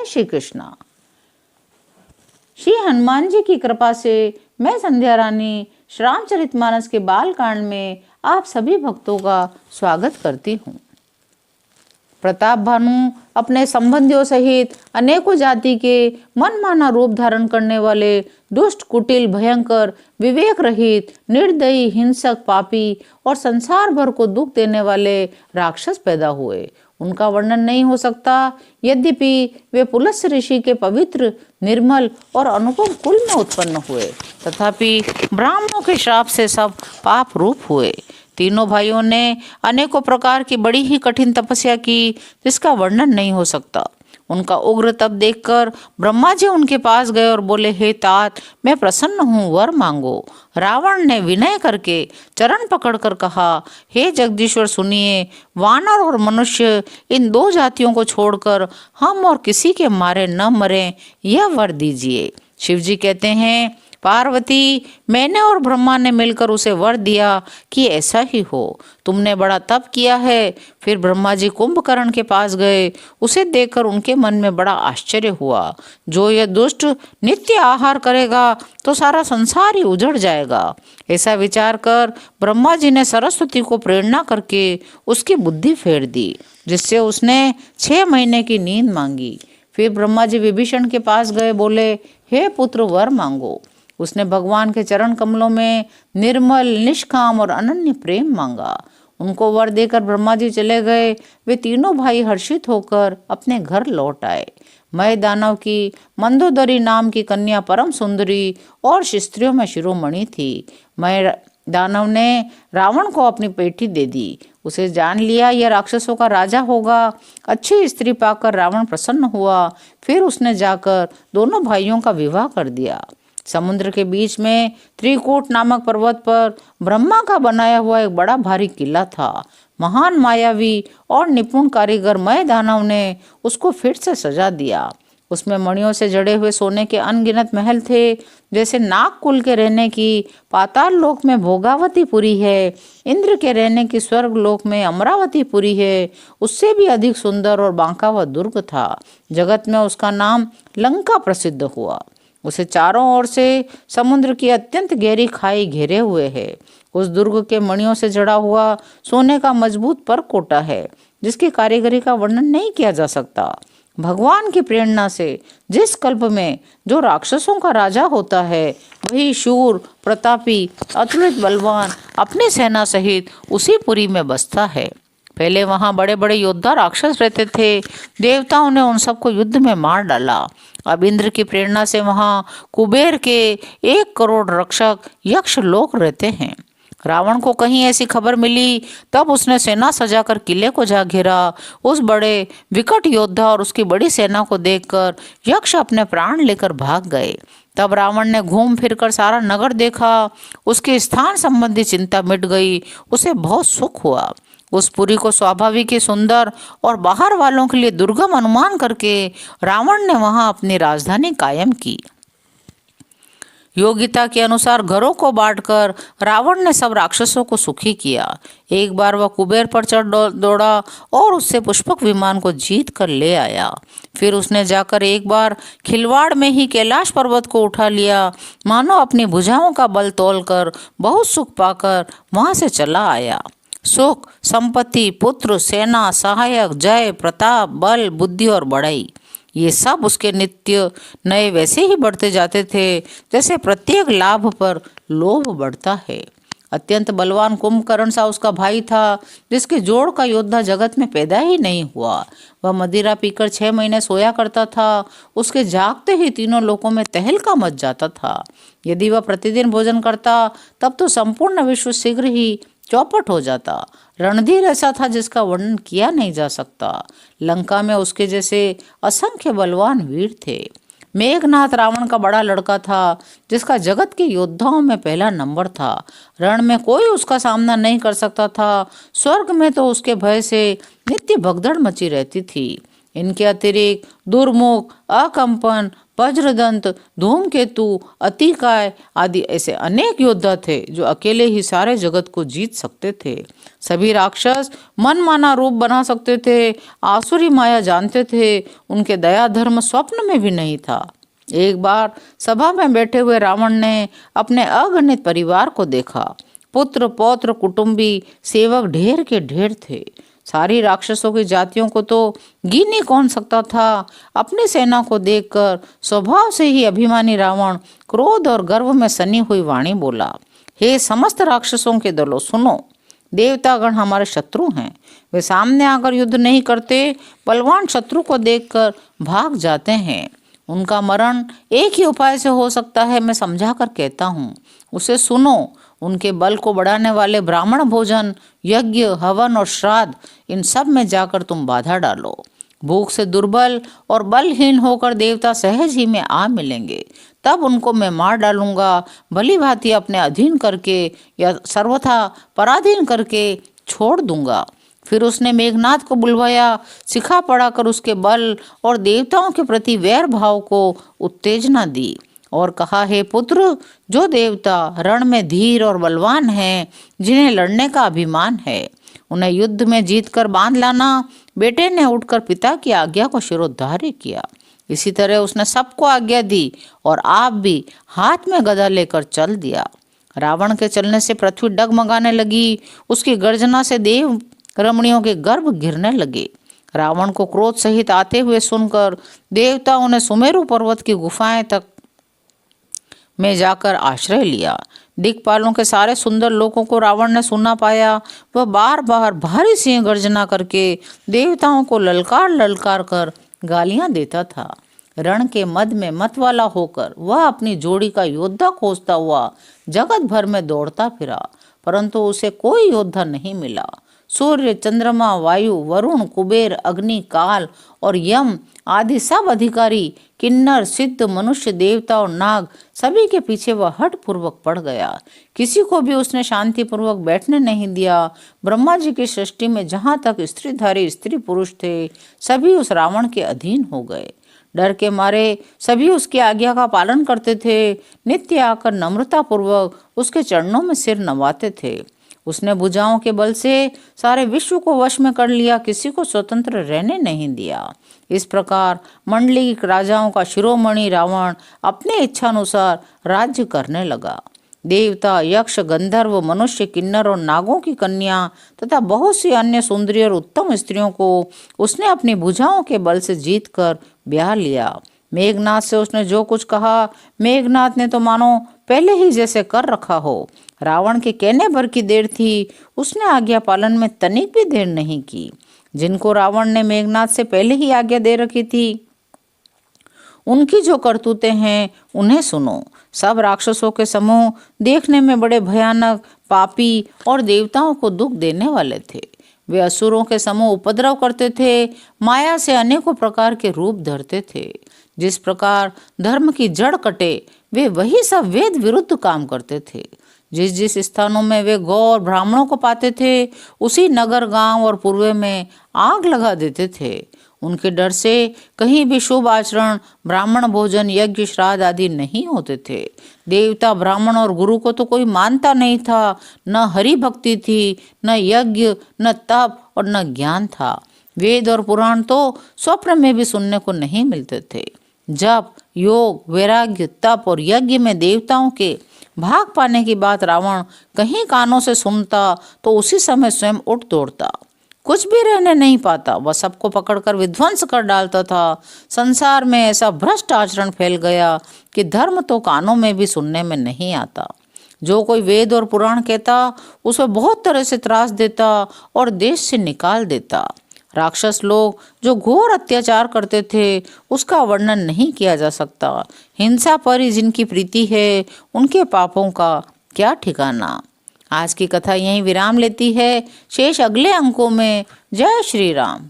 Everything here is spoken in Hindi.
श्री कृष्णा। श्री हनुमान जी की कृपा से मैं संध्या रानी रामचरितमानस के बालकांड में आप सभी भक्तों का स्वागत करती हूँ। प्रताप भानु अपने संबंधियों सहित अनेकों जाति के मनमाना रूप धारण करने वाले दुष्ट, कुटिल, भयंकर, विवेक रहित, निर्दयी, हिंसक, पापी और संसार भर को दुख देने वाले राक्षस पैदा हुए। उनका वर्णन नहीं हो सकता, यद्यपि वे पुलस्त्य ऋषि के पवित्र, निर्मल और अनुपम कुल में उत्पन्न हुए, तथापि ब्राह्मणों के श्राप से सब पाप रूप हुए। तीनों भाइयों ने अनेकों प्रकार की बड़ी ही कठिन तपस्या की, जिसका वर्णन नहीं हो सकता। उनका उग्र तप देखकर ब्रह्मा जी उनके पास गए और बोले, हे तात, मैं प्रसन्न हूँ, वर मांगो। रावण ने विनय करके चरण पकड़कर कहा, हे जगदीश्वर सुनिए, वानर और मनुष्य इन दो जातियों को छोड़कर हम और किसी के मारे न मरें, यह वर दीजिए। शिव जी कहते हैं, पार्वती, मैंने और ब्रह्मा ने मिलकर उसे वर दिया कि ऐसा ही हो। तुमने बड़ा तप किया है। फिर ब्रह्मा जी कुंभकर्ण के पास गए। उसे देखकर उनके मन में बड़ा आश्चर्य हुआ। जो यह दुष्ट नित्य आहार करेगा तो सारा संसार ही उजड़ जाएगा। ऐसा विचार कर ब्रह्मा जी ने सरस्वती को प्रेरणा करके उसकी बुद्धि फेर दी, जिससे उसने 6 महीने की नींद मांगी। फिर ब्रह्मा जी विभीषण के पास गए, बोले, हे पुत्र, वर मांगो। उसने भगवान के चरण कमलों में निर्मल, निष्काम और अनन्य प्रेम मांगा। उनको वर देकर ब्रह्मा जी चले गए। वे तीनों भाई हर्षित होकर अपने घर लौट आए। मय दानव की मंदोदरी नाम की कन्या परम सुंदरी और स्त्रियों में शिरोमणि थी। मय दानव ने रावण को अपनी बेटी दे दी। उसे जान लिया यह राक्षसों का राजा होगा। अच्छी स्त्री पाकर रावण प्रसन्न हुआ। फिर उसने जाकर दोनों भाइयों का विवाह कर दिया। समुद्र के बीच में त्रिकूट नामक पर्वत पर ब्रह्मा का बनाया हुआ एक बड़ा भारी किला था। महान मायावी और निपुण कारीगर मय दानव ने उसको फिर से सजा दिया। उसमें मणियों से जड़े हुए सोने के अनगिनत महल थे। जैसे नाग कुल के रहने की पाताल लोक में भोगावतीपुरी है, इंद्र के रहने की स्वर्ग लोक में अमरावतीपुरी है, उससे भी अधिक सुंदर और बांका हुआ दुर्ग था। जगत में उसका नाम लंका प्रसिद्ध हुआ। उसे चारों ओर से समुद्र की अत्यंत गहरी खाई घेरे हुए है। उस दुर्ग के मणियों से जड़ा हुआ सोने का मजबूत परकोटा है, जिसकी कारीगरी का वर्णन नहीं किया जा सकता। भगवान की प्रेरणा से जिस कल्प में जो राक्षसों का राजा होता है, वही शूर, प्रतापी, अतुलित बलवान अपनी सेना सहित उसी पुरी में बसता है। पहले वहां बड़े बड़े योद्धा राक्षस रहते थे। देवताओं ने उन सबको युद्ध में मार डाला। अब इंद्र की प्रेरणा से वहां कुबेर के 1 करोड़ रक्षक यक्ष लोग रहते हैं। रावण को कहीं ऐसी खबर मिली, तब उसने सेना सजाकर किले को जा घेरा। उस बड़े विकट योद्धा और उसकी बड़ी सेना को देखकर यक्ष अपने प्राण लेकर भाग गए। तब रावण ने घूम फिरकर सारा नगर देखा। उसके स्थान संबंधी चिंता मिट गई। उसे बहुत सुख हुआ। उस पुरी को स्वाभाविक ही सुंदर और बाहर वालों के लिए दुर्गम अनुमान करके रावण ने वहां अपनी राजधानी कायम की। योग्यता के अनुसार घरों को बांटकर रावण ने सब राक्षसों को सुखी किया। एक बार वह कुबेर पर चढ़ दौड़ा और उससे पुष्पक विमान को जीत कर ले आया। फिर उसने जाकर एक बार खिलवाड़ में ही कैलाश पर्वत को उठा लिया। मानो अपनी भुजाओं का बल तोलकर बहुत सुख पाकर वहां से चला आया। सुख, संपत्ति, पुत्र, सेना, सहायक, जय, प्रताप, बल, बुद्धि और बढ़ाई, ये सब उसके नित्य नए वैसे ही बढ़ते जाते थे जैसे प्रत्येक लाभ पर लोभ बढ़ता है। अत्यंत बलवान कुंभकर्ण सा उसका भाई था, जिसके जोड़ का योद्धा जगत में पैदा ही नहीं हुआ। वह मदिरा पीकर 6 महीने सोया करता था। उसके जागते ही तीनों लोकों में तहलका मच जाता था। यदि वह प्रतिदिन भोजन करता, तब तो संपूर्ण विश्व शीघ्र ही चौपट हो जाता। रणधीर ऐसा था जिसका वर्णन किया नहीं जा सकता। लंका में उसके जैसे असंख्य बलवान वीर थे। मेघनाथ रावण का बड़ा लड़का था, जिसका जगत के योद्धाओं में पहला नंबर था। रण में कोई उसका सामना नहीं कर सकता था। स्वर्ग में तो उसके भय से नित्य भगदड़ मची रहती थी। इनके अतिरिक्त दुर्मुख, अकंपन, वज्रदंत, धूमकेतु, अतिकाय आदि ऐसे अनेक योद्धा थे जो अकेले ही सारे जगत को जीत सकते थे। सभी राक्षस मनमाना रूप बना सकते थे, आसुरी माया जानते थे, उनके दया धर्म स्वप्न में भी नहीं था। एक बार सभा में बैठे हुए रावण ने अपने अगणित परिवार को देखा। पुत्र, पौत्र, कुटुंबी, सेवक ढेर के ढेर थे। सारी राक्षसों की जातियों को तो गिन ही कौन सकता था। अपनी सेना को देखकर स्वभाव से ही अभिमानी रावण क्रोध और गर्व में सनी हुई वाणी बोला, हे समस्त राक्षसों के दलों, सुनो, देवतागण हमारे शत्रु हैं। वे सामने आकर युद्ध नहीं करते, बलवान शत्रु को देखकर भाग जाते हैं। उनका मरण एक ही उपाय से हो सकता है, मैं समझा कर कहता हूँ, उसे सुनो। उनके बल को बढ़ाने वाले ब्राह्मण भोजन, यज्ञ, हवन और श्राद्ध, इन सब में जाकर तुम बाधा डालो। भूख से दुर्बल और बलहीन होकर देवता सहज ही में आ मिलेंगे, तब उनको मैं मार डालूंगा, भली भांति अपने अधीन करके या सर्वथा पराधीन करके छोड़ दूंगा। फिर उसने मेघनाथ को बुलवाया, सिखा पढ़ाकर उसके बल और देवताओं के प्रति वैर भाव को उत्तेजना दी और कहा, हे पुत्र, जो देवता रण में धीर और बलवान हैं, जिन्हें लड़ने का अभिमान है, उन्हें युद्ध में जीतकर बांध लाना। बेटे ने उठकर पिता की आज्ञा को शिरोधार्य किया। इसी तरह उसने सबको आज्ञा दी और आप भी हाथ में गदा लेकर चल दिया। रावण के चलने से पृथ्वी डगमगाने लगी, उसकी गर्जना से देव रमणियों के गर्भ गिरने लगे। रावण को क्रोध सहित आते हुए सुनकर देवताओं ने सुमेरु पर्वत की गुफाएं तक में जाकर आश्रय लिया। दिक्पालों के सारे सुंदर लोगों को रावण ने सुना पाया। वह बार बार भारी सिंह गर्जना करके देवताओं को ललकार ललकार कर गालियां देता था। रण के मध्य में मत वाला होकर वह अपनी जोड़ी का योद्धा खोजता हुआ जगत भर में दौड़ता फिरा, परंतु उसे कोई योद्धा नहीं मिला। सूर्य, चंद्रमा, वायु, वरुण, कुबेर, अग्नि, काल और यम आदि सब अधिकारी, किन्नर, सिद्ध, मनुष्य, देवता और नाग, सभी के पीछे वह हठ पूर्वक पड़ गया। किसी को भी उसने शांति पूर्वक बैठने नहीं दिया। ब्रह्मा जी की सृष्टि में जहाँ तक स्त्रीधारी स्त्री पुरुष थे, सभी उस रावण के अधीन हो गए। डर के मारे सभी उसकी आज्ञा का पालन करते थे। नित्य आकर नम्रता पूर्वक उसके चरणों में सिर नवाते थे। उसने भुजाओं के बल से सारे विश्व को वश में कर लिया, किसी को स्वतंत्र रहने नहीं दिया। इस प्रकार मंडली राजाओं का शिरोमणि रावण अपने इच्छानुसार राज्य करने लगा। देवता, यक्ष, गंधर्व, मनुष्य, किन्नर और नागों की कन्या तथा बहुत सी अन्य सुंदरी और उत्तम स्त्रियों को उसने अपनी भुजाओं के बल से जीत कर ब्याह लिया। मेघनाथ से उसने जो कुछ कहा, मेघनाथ ने तो मानो पहले ही जैसे कर रखा हो। रावण के कहने भर की देर थी, उसने आज्ञा पालन में तनिक भी देर नहीं की। जिनको रावण ने मेघनाथ से पहले ही आज्ञा दे रखी थी, उनकी जो करतूतें हैं उन्हें सुनो। सब राक्षसों के समूह देखने में बड़े भयानक, पापी और देवताओं को दुख देने वाले थे। वे असुरों के समूह उपद्रव करते थे, माया से अनेकों प्रकार के रूप धरते थे। जिस प्रकार धर्म की जड़ कटे, वे वही सब वेद विरुद्ध काम करते थे। जिस जिस स्थानों में वे गौ और ब्राह्मणों को पाते थे, उसी नगर, गांव और पूर्वे में आग लगा देते थे। उनके डर से कहीं भी शुभ आचरण, ब्राह्मण भोजन, यज्ञ, श्राद्ध आदि नहीं होते थे। देवता, ब्राह्मण और गुरु को तो कोई मानता नहीं था। न हरि भक्ति थी, न यज्ञ, न तप और न ज्ञान था। वेद और पुराण तो स्वप्न में भी सुनने को नहीं मिलते थे। जप, योग, वैराग्य, तप और यज्ञ में देवताओं के भाग पाने की बात रावण कहीं कानों से सुनता तो उसी समय स्वयं उठ दौड़ता। कुछ भी रहने नहीं पाता, वह सबको पकड़कर विध्वंस कर डालता था। संसार में ऐसा भ्रष्ट आचरण फैल गया कि धर्म तो कानों में भी सुनने में नहीं आता। जो कोई वेद और पुराण कहता, उसे बहुत तरह से त्रास देता और देश से निकाल देता। राक्षस लोग जो घोर अत्याचार करते थे, उसका वर्णन नहीं किया जा सकता। हिंसा पर ही जिनकी प्रीति है, उनके पापों का क्या ठिकाना। आज की कथा यहीं विराम लेती है। शेष अगले अंकों में। जय श्री राम।